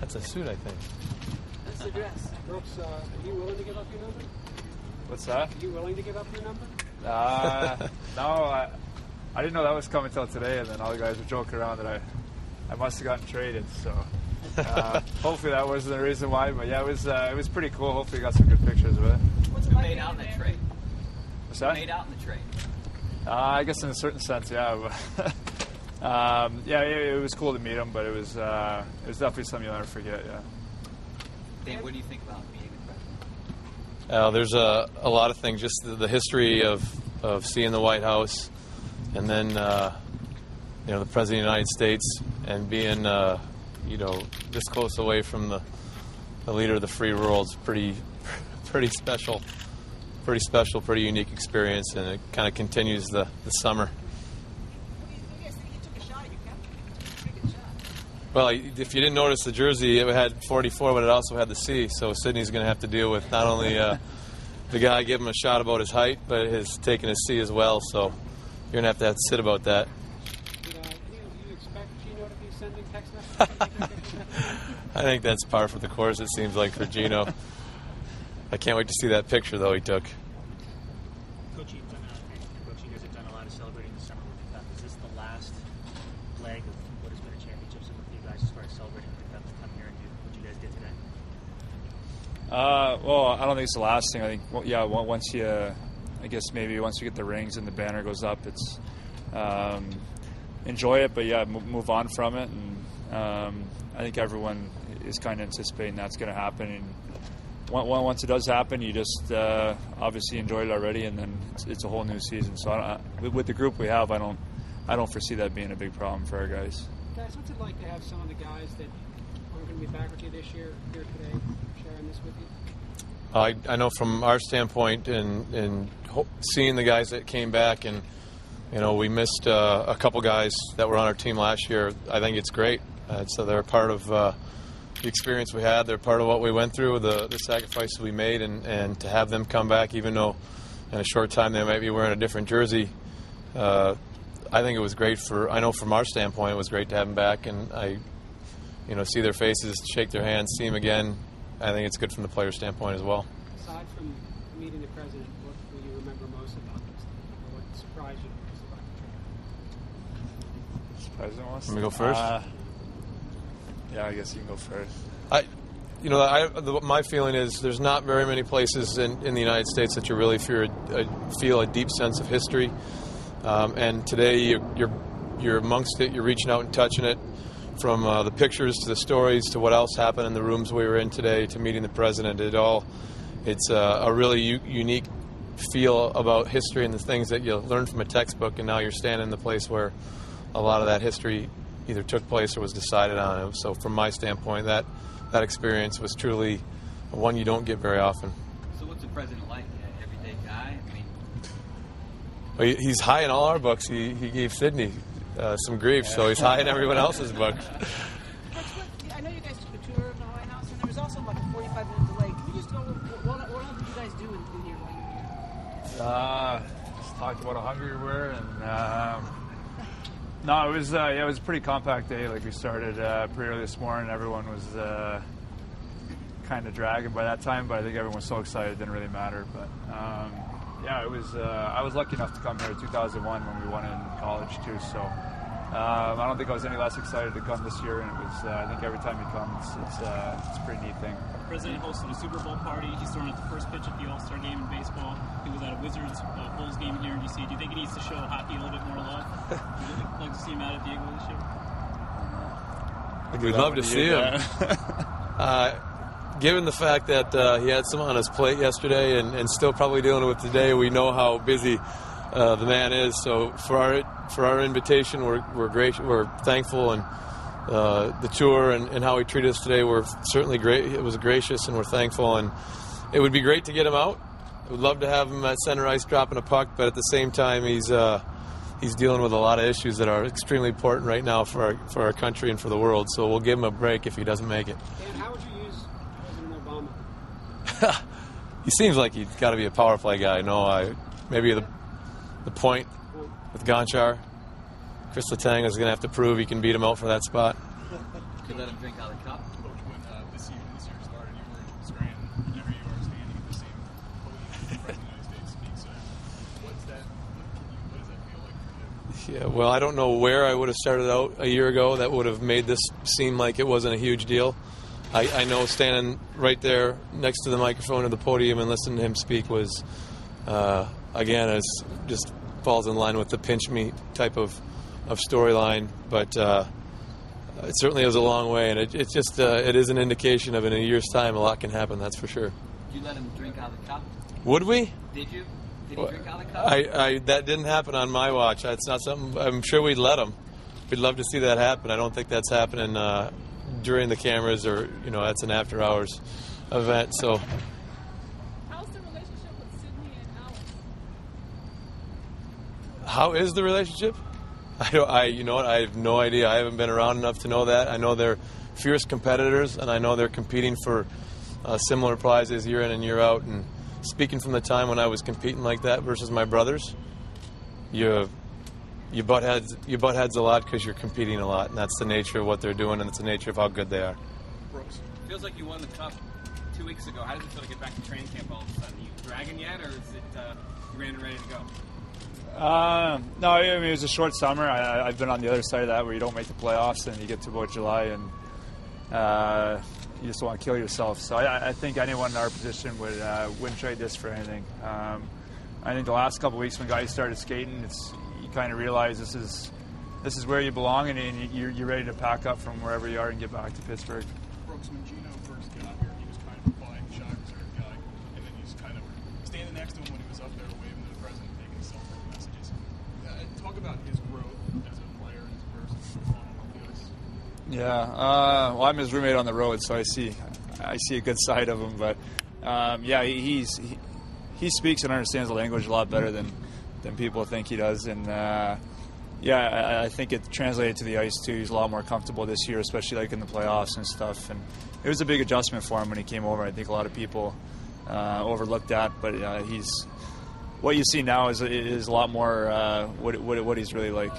That's a suit, I think. That's the dress. Brooks, are you willing to give up your number? What's that? Are you willing to give up your number? No, I didn't know that was coming till today, and then all the guys were joking around that I must have gotten traded. So hopefully that wasn't the reason why. But yeah, it was pretty cool. Hopefully you got some good pictures of it. What's it like made out in the trade? What's that? Made out in the trade. I guess in a certain sense, yeah. It was cool to meet him, but it was definitely something you'll never forget. Yeah. Dan, what do you think about meeting the president? There's a lot of things, just the history of seeing the White House, and then the President of the United States, and being this close away from the leader of the free world is pretty special, pretty unique experience, and it kind of continues the summer. Well, if you didn't notice the jersey, it had 44, but it also had the C. So Sydney's going to have to deal with not only the guy giving him a shot about his height, but his taking his C as well. So you're going to have sit about that. Do you expect Gino to be sending text messages? I think that's par for the course, it seems like, for Gino. I can't wait to see that picture, though, he took. Coach, you guys have done a lot of celebrating the summer with the Cup. Is this the last leg of what has been a championship for you guys as far as celebrating the Cup to come here and do what you guys did today? Well, I don't think it's the last thing. I think, once you get the rings and the banner goes up, it's enjoy it, but move on from it. And I think everyone is kind of anticipating that's going to happen. And once it does happen, you just obviously enjoy it already, and then it's a whole new season. So with the group we have, I don't foresee that being a big problem for our guys. Guys, what's it like to have some of the guys that aren't going to be back with you this year here today, sharing this with you? I know from our standpoint, and seeing the guys that came back, and we missed a couple guys that were on our team last year. I think it's great. So they're a part of the experience we had. They're part of what we went through, the sacrifices we made, and to have them come back, even though in a short time they might be wearing a different jersey. I think it was great I know from our standpoint, it was great to have them back, and I see their faces, shake their hands, see them again. I think it's good from the player standpoint as well. Aside from meeting the president, what will you remember most about this? Or what surprised you most about the trip? President wants Let me go first. I guess you can go first. My feeling is there's not very many places in the United States that you really feel a deep sense of history. And today you're amongst it. You're reaching out and touching it, from the pictures to the stories to what else happened in the rooms we were in today to meeting the president. It's a really unique feel about history and the things that you learn from a textbook, and now you're standing in the place where a lot of that history either took place or was decided on. So from my standpoint, that experience was truly one you don't get very often. So what's the president like? Everyday guy? He's high in all our books. He gave Sydney some grief, so he's high in everyone else's book. I know you guys took a tour of the White House, and there was also like a 45-minute delay. Can you just tell me what all did you guys do in here while you were here? Just talked about how hungry we were, and no, it was a pretty compact day. Like, we started pretty early this morning. Everyone was kind of dragging by that time, but I think everyone was so excited it didn't really matter. But it was. I was lucky enough to come here in 2001 when we won in college too. So I don't think I was any less excited to come this year. And it was. I think every time you come, it's a pretty neat thing. The president hosted a Super Bowl party. He's throwing out the first pitch at the All-Star game in baseball. He was at a Wizards Bulls game here in DC. Do you think he needs to show hockey a little bit more love? Would you like to see him out at Diego this year? We'd love to see him. Given the fact that he had some on his plate yesterday and still probably dealing with today, we know how busy the man is. So for our invitation, we're gracious, we're thankful, and the tour and how he treated us today were certainly great. It was gracious, and we're thankful. And it would be great to get him out. We'd love to have him at center ice dropping a puck, but at the same time, he's dealing with a lot of issues that are extremely important right now for our country and for the world. So we'll give him a break if he doesn't make it. Dan, how would you use President Obama? He seems like he's got to be a power play guy. Maybe the point with Gonchar. Chris Letang is going to have to prove he can beat him out for that spot. You let him drink out of the cup? Coach, when this year started, you were in Scranton. Whenever you are standing at the same podium as the President of the United States speaks, what does that feel like for you? Yeah, well, I don't know where I would have started out a year ago that would have made this seem like it wasn't a huge deal. I know standing right there next to the microphone of the podium and listening to him speak was, again, it's just falls in line with the pinch me type of storyline. But it certainly is a long way, and it's just it is an indication of in a year's time a lot can happen. That's for sure. Did you let him drink out of the cup? Would we? Did you? Did he drink out of the cup? That didn't happen on my watch. That's not something. I'm sure we'd let him. We'd love to see that happen. I don't think that's happening during the cameras, or that's an after hours event. So. How's the relationship with Sydney and Alex? How is the relationship? You know what? I have no idea. I haven't been around enough to know that. I know they're fierce competitors, and I know they're competing for similar prizes year in and year out. And speaking from the time when I was competing like that versus my brothers, you butt heads a lot because you're competing a lot, and that's the nature of what they're doing, and it's the nature of how good they are. Brooks, feels like you won the cup 2 weeks ago. How does it feel to get back to training camp all of a sudden? Are you dragging yet, or is it you ran and ready to go? No, I mean, it was a short summer. I've been on the other side of that where you don't make the playoffs and you get to about July and you just want to kill yourself. So I think anyone in our position wouldn't trade this for anything. I think the last couple of weeks when guys started skating, you kind of realize this is where you belong, and you're ready to pack up from wherever you are and get back to Pittsburgh. Brooks, when Gino first got here, he was kind of a quiet, shy, reserved guy, and then he's kind of standing next to him when he was up there waving to the president, taking his self-help messages. Talk about his growth as a player and as a person on and off the ice. Yeah, well, I'm his roommate on the road, so I see a good side of him. But yeah, he speaks and understands the language a lot better than people think he does, and yeah, I think it translated to the ice too. He's a lot more comfortable this year, especially like in the playoffs and stuff. And it was a big adjustment for him when he came over. I think a lot of people overlooked that, but what you see now is a lot more what he's really like.